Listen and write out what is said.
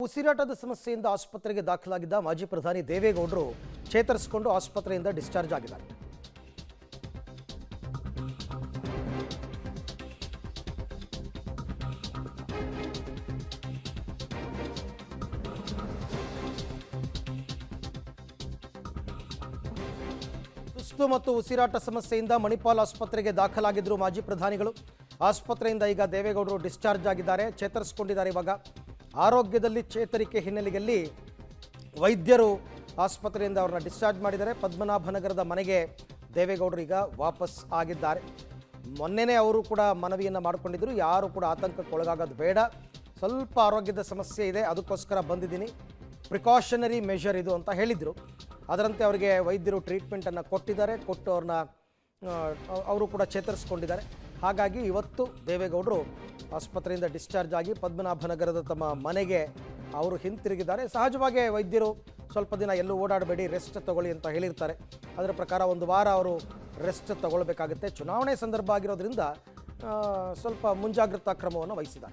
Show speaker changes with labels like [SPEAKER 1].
[SPEAKER 1] ಉಸಿರಾಟದ ಸಮಸ್ಯೆಯಿಂದ ಆಸ್ಪತ್ರೆಗೆ ದಾಖಲಾಗಿದ್ದ ಮಾಜಿ ಪ್ರಧಾನಿ ದೇವೇಗೌಡರು ಚೇತರಿಸಿಕೊಂಡು ಆಸ್ಪತ್ರೆಯಿಂದ ಡಿಸ್ಚಾರ್ಜ್ ಆಗಿದ್ದಾರೆ. ಸುಸ್ತು ಮತ್ತು ಉಸಿರಾಟ ಸಮಸ್ಯೆಯಿಂದ ಮಣಿಪಾಲ್ ಆಸ್ಪತ್ರೆಗೆ ದಾಖಲಾಗಿದ್ದರು ಮಾಜಿ ಪ್ರಧಾನಿಗಳು. ಆಸ್ಪತ್ರೆಯಿಂದ ಈಗ ದೇವೇಗೌಡರು ಡಿಸ್ಚಾರ್ಜ್ ಆಗಿದ್ದಾರೆ, ಚೇತರಿಸಿಕೊಂಡಿದ್ದಾರೆ. ಇವಾಗ ಆರೋಗ್ಯದಲ್ಲಿ ಚೇತರಿಕೆ ಹಿನ್ನೆಲೆಯಲ್ಲಿ ವೈದ್ಯರು ಆಸ್ಪತ್ರೆಯಿಂದ ಅವರನ್ನ ಡಿಸ್ಚಾರ್ಜ್ ಮಾಡಿದ್ದಾರೆ. ಪದ್ಮನಾಭನಗರದ ಮನೆಗೆ ದೇವೇಗೌಡರು ಈಗ ವಾಪಸ್ ಆಗಿದ್ದಾರೆ. ಮೊನ್ನೆನೇ ಅವರು ಕೂಡ ಮನವಿಯನ್ನು ಮಾಡಿಕೊಂಡಿದ್ದರು, ಯಾರು ಕೂಡ ಆತಂಕಕ್ಕೆ ಒಳಗಾಗೋದು ಬೇಡ, ಸ್ವಲ್ಪ ಆರೋಗ್ಯದ ಸಮಸ್ಯೆ ಇದೆ, ಅದಕ್ಕೋಸ್ಕರ ಬಂದಿದ್ದೀನಿ, ಪ್ರಿಕಾಷನರಿ ಮೆಷರ್ ಇದು ಅಂತ ಹೇಳಿದರು. ಅದರಂತೆ ಅವರಿಗೆ ವೈದ್ಯರು ಟ್ರೀಟ್ಮೆಂಟನ್ನು ಕೊಟ್ಟಿದ್ದಾರೆ, ಕೊಟ್ಟು ಅವರು ಕೂಡ ಚೇತರಿಸಿಕೊಂಡಿದ್ದಾರೆ. ಹಾಗಾಗಿ ಇವತ್ತು ದೇವೇಗೌಡರು ಆಸ್ಪತ್ರೆಯಿಂದ ಡಿಸ್ಚಾರ್ಜ್ ಆಗಿ ಪದ್ಮನಾಭನಗರದ ತಮ್ಮ ಮನೆಗೆ ಅವರು ಹಿಂತಿರುಗಿದ್ದಾರೆ. ಸಹಜವಾಗಿ ವೈದ್ಯರು ಸ್ವಲ್ಪ ದಿನ ಎಲ್ಲೂ ಓಡಾಡಬೇಡಿ, ರೆಸ್ಟ್ ತಗೊಳ್ಳಿ ಅಂತ ಹೇಳಿರ್ತಾರೆ. ಅದರ ಪ್ರಕಾರ ಒಂದು ವಾರ ಅವರು ರೆಸ್ಟ್ ತಗೊಳ್ಬೇಕಾಗುತ್ತೆ. ಚುನಾವಣೆ ಸಂದರ್ಭ ಆಗಿರೋದ್ರಿಂದ ಸ್ವಲ್ಪ ಮುಂಜಾಗ್ರತಾ ಕ್ರಮವನ್ನು ವಹಿಸಿದ್ದಾರೆ.